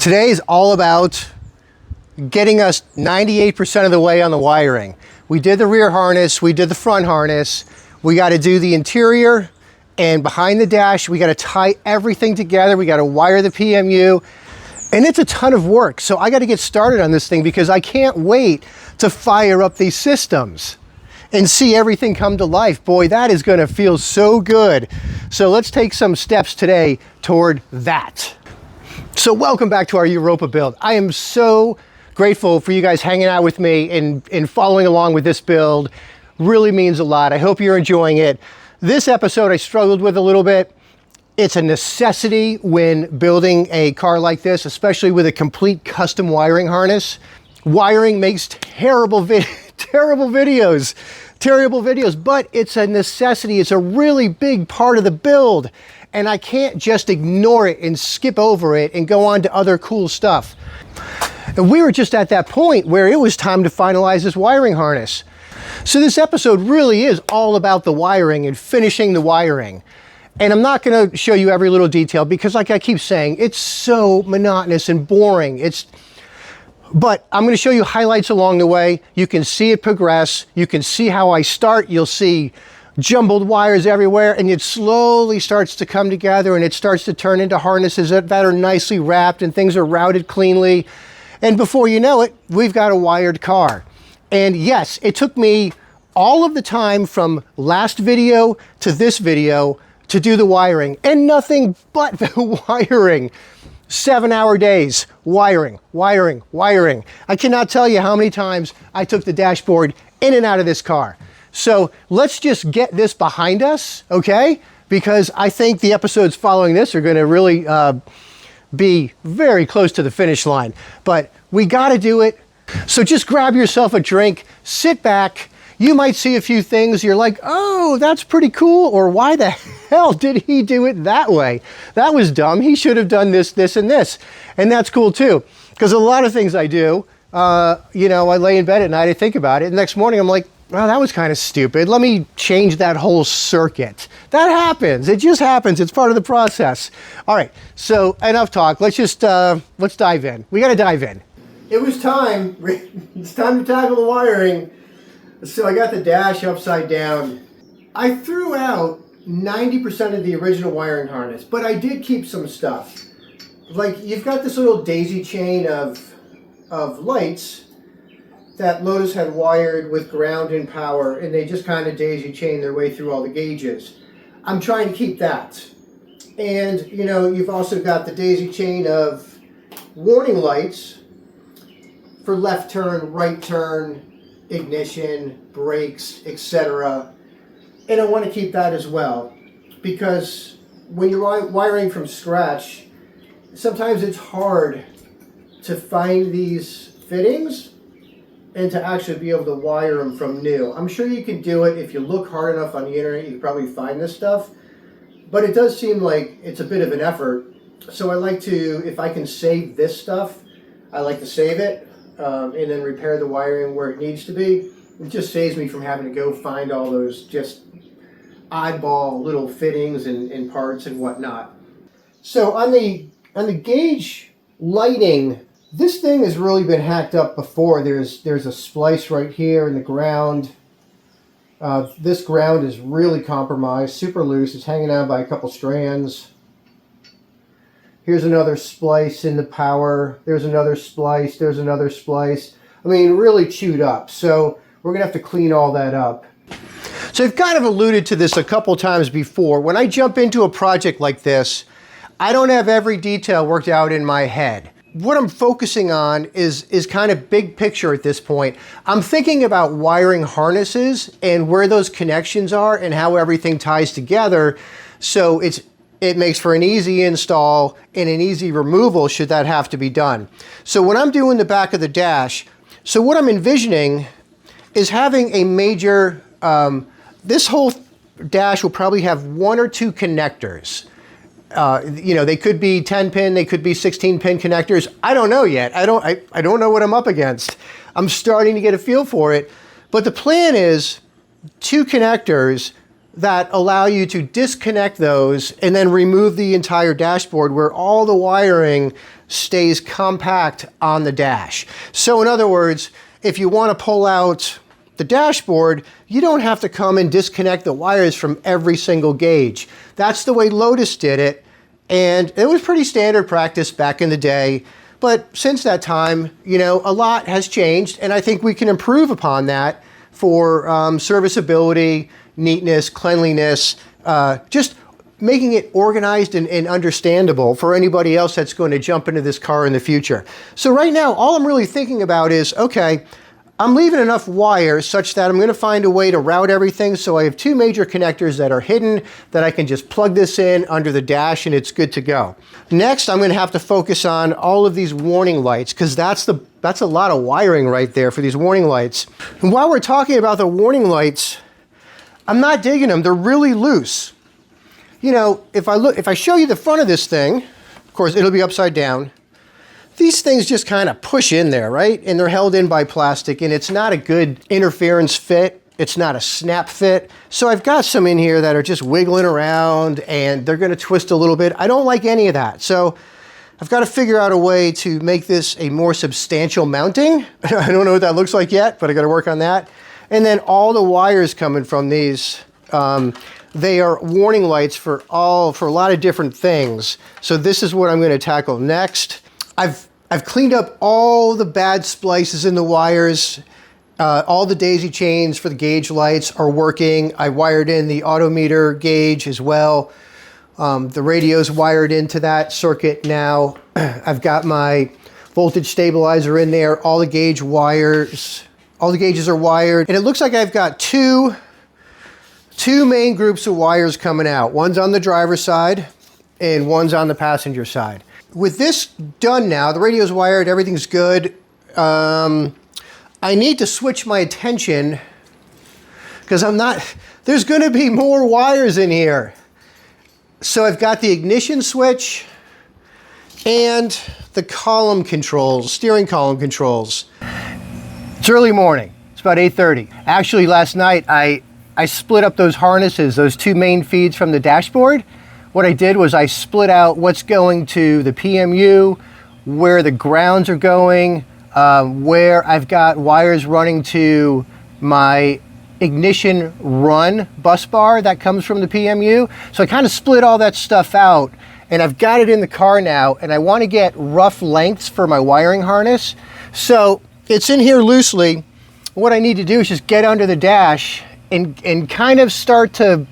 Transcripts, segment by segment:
Today is all about getting us 98% of the way on the wiring. We did the rear harness, we did the front harness, we got to do the interior, and behind the dash, we got to tie everything together, we got to wire the PMU, and it's a ton of work. So I got to get started on this thing because I can't wait to fire up these systems and see everything come to life. Boy, that is going to feel so good. So let's take some steps today toward that. So welcome back to our Europa build. I am so grateful for you guys hanging out with me and following along with this build. Really means a lot. I hope you're enjoying it. This episode I struggled with a little bit. It's a necessity when building a car like this, especially with a complete custom wiring harness. Wiring makes terrible videos, but it's a necessity. It's a really big part of the build. And I can't just ignore it and skip over it and go on to other cool stuff. And we were just at that point where it was time to finalize this wiring harness. So this episode really is all about the wiring and finishing the wiring. And I'm not going to show you every little detail because, like I keep saying, it's so monotonous and boring. But I'm going to show you highlights along the way. You can see it progress. You can see how I start. You'll see jumbled wires everywhere, and it slowly starts to come together, and it starts to turn into harnesses that are nicely wrapped, and things are routed cleanly. And before you know it, we've got a wired car. And yes, it took me all of the time from last video to this video to do the wiring, and nothing but the wiring. 7-hour days, wiring. I cannot tell you how many times I took the dashboard in and out of this car. So let's just get this behind us, okay? Because I think the episodes following this are going to really be very close to the finish line. But we got to do it. So just grab yourself a drink, sit back. You might see a few things. You're like, oh, that's pretty cool. Or why the hell did he do it that way? That was dumb. He should have done this, this, and this. And that's cool too. Because a lot of things I do, I lay in bed at night, I think about it. The next morning, I'm like, well, that was kind of stupid. Let me change that whole circuit. That happens. It just happens. It's part of the process. All right. So enough talk. Let's dive in. We got to dive in. It was time. It's time to tackle the wiring. So I got the dash upside down. I threw out 90% of the original wiring harness, but I did keep some stuff. Like, you've got this little daisy chain of lights that Lotus had wired with ground and power, and they just kind of daisy chain their way through all the gauges. I'm trying to keep that. And, you've also got the daisy chain of warning lights for left turn, right turn, ignition, brakes, etc. And I want to keep that as well, because when you're wiring from scratch, sometimes it's hard to find these fittings and to actually be able to wire them from new. I'm sure you can do it if you look hard enough on the internet. You can probably find this stuff, but it does seem like it's a bit of an effort. So I like to, if I can save this stuff, I like to save it and then repair the wiring where it needs to be. It just saves me from having to go find all those just oddball little fittings and parts and whatnot. So on the gauge lighting, this thing has really been hacked up before. There's a splice right here in the ground. This ground is really compromised, super loose. It's hanging on by a couple strands. Here's another splice in the power. There's another splice. There's another splice. I mean, really chewed up. So we're going to have to clean all that up. So I've kind of alluded to this a couple times before. When I jump into a project like this, I don't have every detail worked out in my head. What I'm focusing on is kind of big picture at this point. I'm thinking about wiring harnesses and where those connections are and how everything ties together. So it makes for an easy install and an easy removal should that have to be done. So when I'm doing the back of the dash, so what I'm envisioning is having a major, this whole dash will probably have 1 or 2 connectors. They could be 10-pin, they could be 16-pin connectors. I don't know yet. I don't know what I'm up against. I'm starting to get a feel for it. But the plan is 2 connectors that allow you to disconnect those and then remove the entire dashboard where all the wiring stays compact on the dash. So in other words, if you want to pull out the dashboard, you don't have to come and disconnect the wires from every single gauge. That's the way Lotus did it, and it was pretty standard practice back in the day. But since that time, you know, a lot has changed, and I think we can improve upon that for serviceability, neatness, cleanliness, just making it organized and understandable for anybody else that's going to jump into this car in the future. So right now, all I'm really thinking about is, okay, I'm leaving enough wire such that I'm going to find a way to route everything. So I have two major connectors that are hidden that I can just plug this in under the dash and it's good to go. Next, I'm going to have to focus on all of these warning lights because that's a lot of wiring right there for these warning lights. And while we're talking about the warning lights, I'm not digging them. They're really loose. You know, if I show you the front of this thing, of course, it'll be upside down. These things just kind of push in there, right? And they're held in by plastic, and it's not a good interference fit. It's not a snap fit. So I've got some in here that are just wiggling around, and they're going to twist a little bit. I don't like any of that. So I've got to figure out a way to make this a more substantial mounting. I don't know what that looks like yet, but I got to work on that. And then all the wires coming from these, they are warning lights for a lot of different things. So this is what I'm going to tackle next. I've cleaned up all the bad splices in the wires. All the daisy chains for the gauge lights are working. I wired in the odometer gauge as well. The radio's wired into that circuit now. I've got my voltage stabilizer in there. All the gauge wires, all the gauges are wired. And it looks like I've got two main groups of wires coming out. One's on the driver's side and one's on the passenger side. With this done now, the radio's wired, everything's good. I need to switch my attention because there's gonna be more wires in here. So I've got the ignition switch and the column controls, steering column controls. It's early morning, it's about 8:30. Actually, last night I split up those harnesses, those two main feeds from the dashboard. What I did was I split out what's going to the PMU, where the grounds are going, where I've got wires running to my ignition run bus bar that comes from the PMU. So I kind of split all that stuff out, and I've got it in the car now, and I want to get rough lengths for my wiring harness. So it's in here loosely. What I need to do is just get under the dash and kind of start to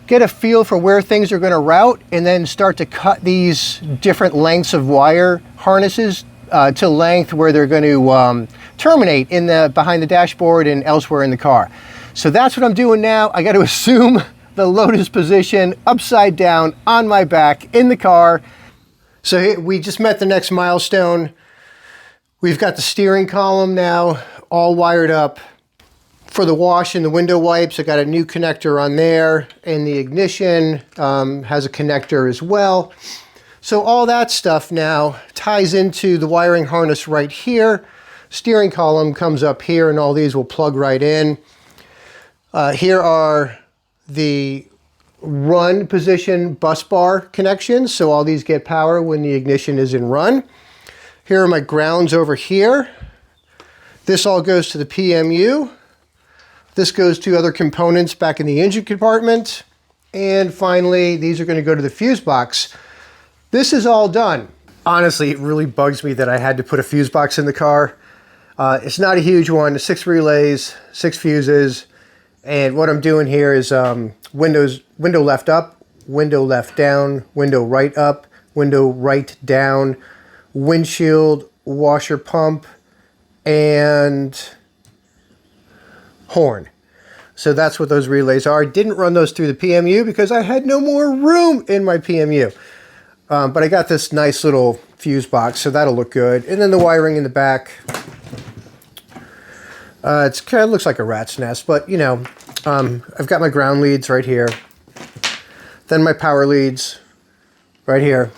get a feel for where things are going to route, and then start to cut these different lengths of wire harnesses to length where they're going to terminate behind the dashboard and elsewhere in the car. So that's what I'm doing now. I got to assume the Lotus position upside down on my back in the car. So we just met the next milestone. We've got the steering column now all wired up. For the wash and the window wipes, I got a new connector on there, and the ignition has a connector as well. So all that stuff now ties into the wiring harness right here. Steering column comes up here, and all these will plug right in. Here are the run position bus bar connections, so all these get power when the ignition is in run. Here are my grounds over here. This all goes to the PMU. This goes to other components back in the engine compartment. And finally, these are going to go to the fuse box. This is all done. Honestly, it really bugs me that I had to put a fuse box in the car. It's not a huge one, 6 relays, 6 fuses. And what I'm doing here is window left up, window left down, window right up, window right down, windshield, washer pump, and horn. So that's what those relays are. I didn't run those through the PMU because I had no more room in my PMU. But I got this nice little fuse box, so that'll look good. And then the wiring in the back. It kind of looks like a rat's nest, but you know, I've got my ground leads right here. Then my power leads right here.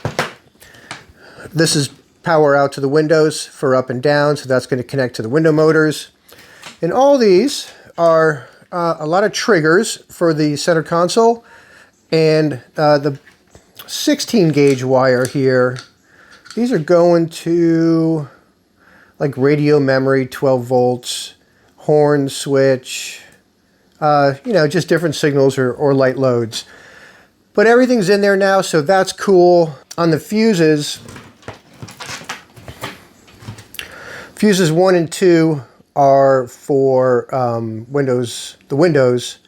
This is power out to the windows for up and down, so that's going to connect to the window motors. And all these are a lot of triggers for the center console, and the 16 gauge wire here. These are going to like radio memory, 12 volts, horn switch, you know, just different signals or light loads. But everything's in there now, so that's cool. On the fuses, fuses 1 and 2 are for Windows. The Windows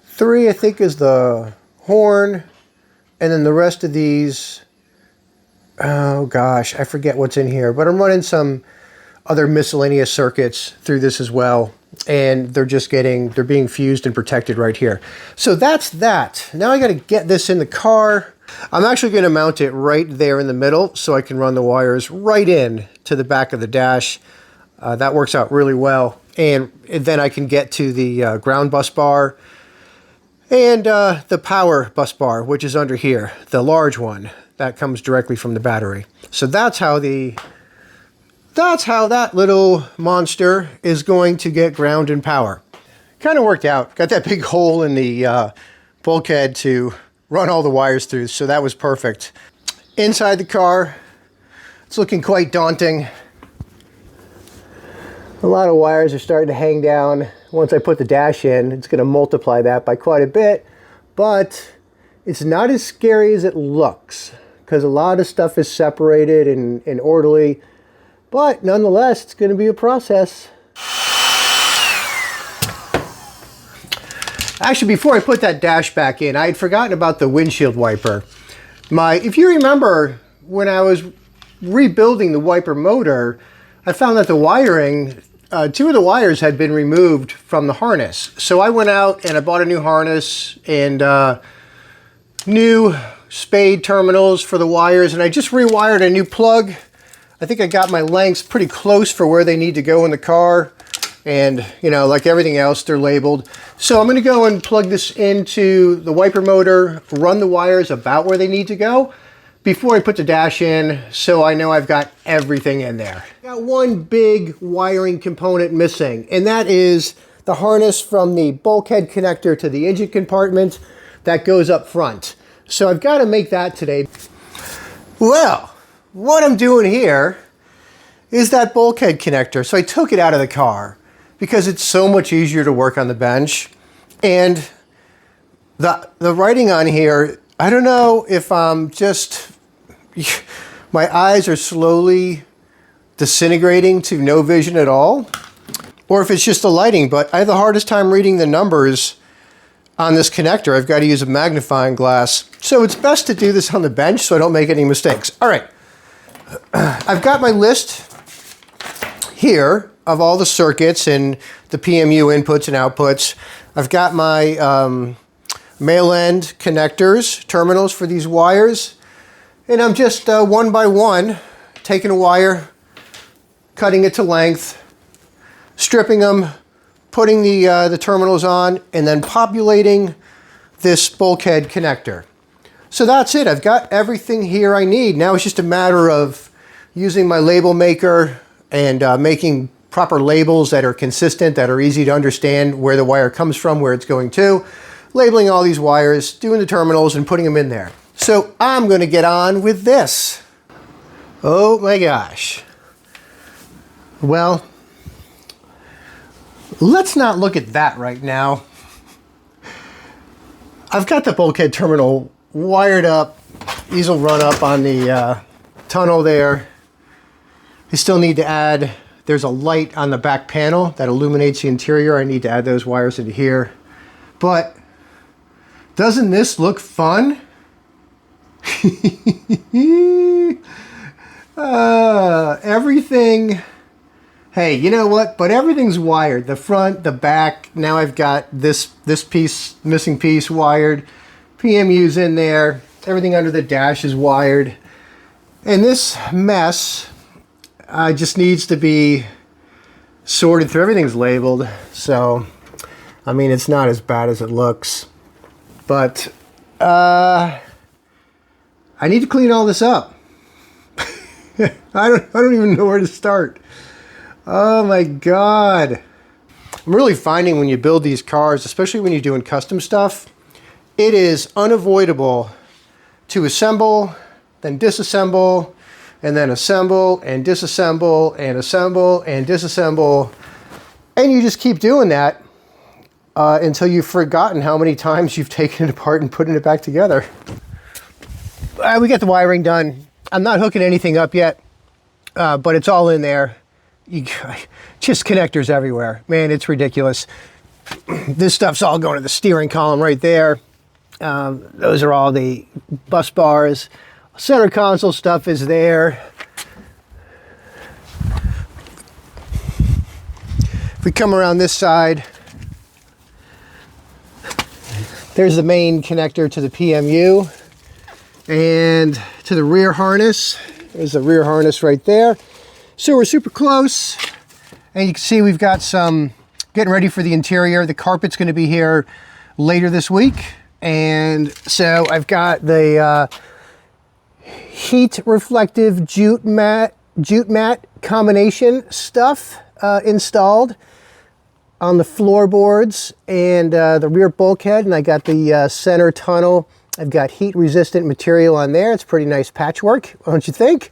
3, I think, is the horn, and then the rest of these, oh gosh, I forget what's in here, but I'm running some other miscellaneous circuits through this as well, and they're being fused and protected right here. So that's that. Now I got to get this in the car. I'm actually going to mount it right there in the middle so I can run the wires right in to the back of the dash. That works out really well. And then I can get to the ground bus bar and the power bus bar, which is under here, the large one that comes directly from the battery. So that's how that little monster is going to get ground and power. Kind of worked out. Got that big hole in the bulkhead to run all the wires through, so that was perfect. Inside the car, it's looking quite daunting. A lot of wires are starting to hang down. Once I put the dash in, it's going to multiply that by quite a bit, but it's not as scary as it looks because a lot of stuff is separated and orderly, but nonetheless, it's going to be a process. Actually, before I put that dash back in, I had forgotten about the windshield wiper. If you remember, when I was rebuilding the wiper motor, I found that the wiring, 2 of the wires had been removed from the harness. So I went out and I bought a new harness and new spade terminals for the wires, and I just rewired a new plug. I think I got my lengths pretty close for where they need to go in the car. And, you know, like everything else, they're labeled. So I'm going to go and plug this into the wiper motor, run the wires about where they need to go before I put the dash in, so I know I've got everything in there. Got one big wiring component missing, and that is the harness from the bulkhead connector to the engine compartment that goes up front. So I've got to make that today. Well, what I'm doing here is that bulkhead connector. So I took it out of the car because it's so much easier to work on the bench. And the writing on here, I don't know if I'm just, my eyes are slowly disintegrating to no vision at all, or if it's just the lighting, but I have the hardest time reading the numbers on this connector. I've got to use a magnifying glass. So it's best to do this on the bench so I don't make any mistakes. All right, I've got my list here of all the circuits and the PMU inputs and outputs. I've got my male end connectors, terminals for these wires, and I'm just one by one taking a wire, cutting it to length, stripping them, putting the terminals on, and then populating this bulkhead connector. So that's it. I've got everything here I need. Now it's just a matter of using my label maker and making proper labels that are consistent, that are easy to understand where the wire comes from, where it's going to, labeling all these wires, doing the terminals, and putting them in there. So I'm going to get on with this. Oh my gosh. Well, let's not look at that right now. I've got the bulkhead terminal wired up. These will run up on the tunnel there. I still need to add, there's a light on the back panel that illuminates the interior. I need to add those wires into here. But doesn't this look fun? Everything, hey, you know what? But everything's wired. The front, the back. Now I've got this piece, missing piece wired. PMU's in there. Everything under the dash is wired. And this mess just needs to be sorted through. Everything's labeled. So, I mean, it's not as bad as it looks. But I need to clean all this up. I don't even know where to start. Oh my God. I'm really finding when you build these cars, especially when you're doing custom stuff, it is unavoidable to assemble, then disassemble, and then assemble and disassemble and assemble and disassemble. And you just keep doing that until you've forgotten how many times you've taken it apart and putting it back together. We got the wiring done. I'm not hooking anything up yet, but it's all in there. Just connectors everywhere. Man, it's ridiculous. This stuff's all going to the steering column right there. Those are all the bus bars. Center console stuff is there. If we come around this side, there's the main connector to the PMU and to the rear harness. There's the rear harness right there. So we're super close. And you can see we've got some getting ready for the interior. The carpet's going to be here later this week. And so I've got the heat reflective jute mat combination stuff installed on the floorboards and the rear bulkhead, and I got the center tunnel. I've got heat resistant material on there. It's pretty nice patchwork, don't you think?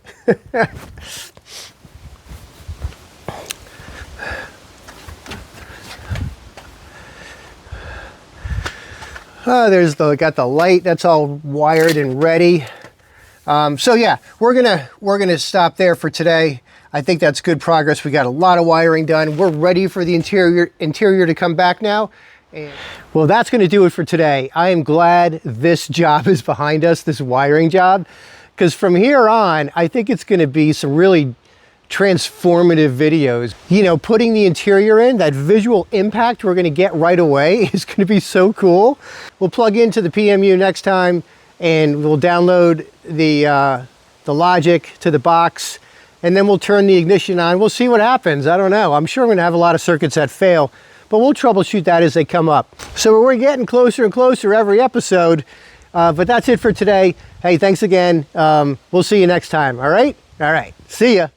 Got the light, that's all wired and ready. So yeah, we're gonna stop there for today. I think that's good progress. We got a lot of wiring done. We're ready for the interior to come back now. Well, that's gonna do it for today. I am glad this job is behind us, this wiring job, because from here on, I think it's gonna be some really transformative videos. You know, putting the interior in, that visual impact we're gonna get right away is gonna be so cool. We'll plug into the PMU next time and we'll download the logic to the box, and then we'll turn the ignition on. We'll see what happens. I don't know. I'm sure I'm gonna have a lot of circuits that fail, but we'll troubleshoot that as they come up. So we're getting closer and closer every episode, but that's it for today. Hey, thanks again. We'll see you next time, all right? All right, see ya.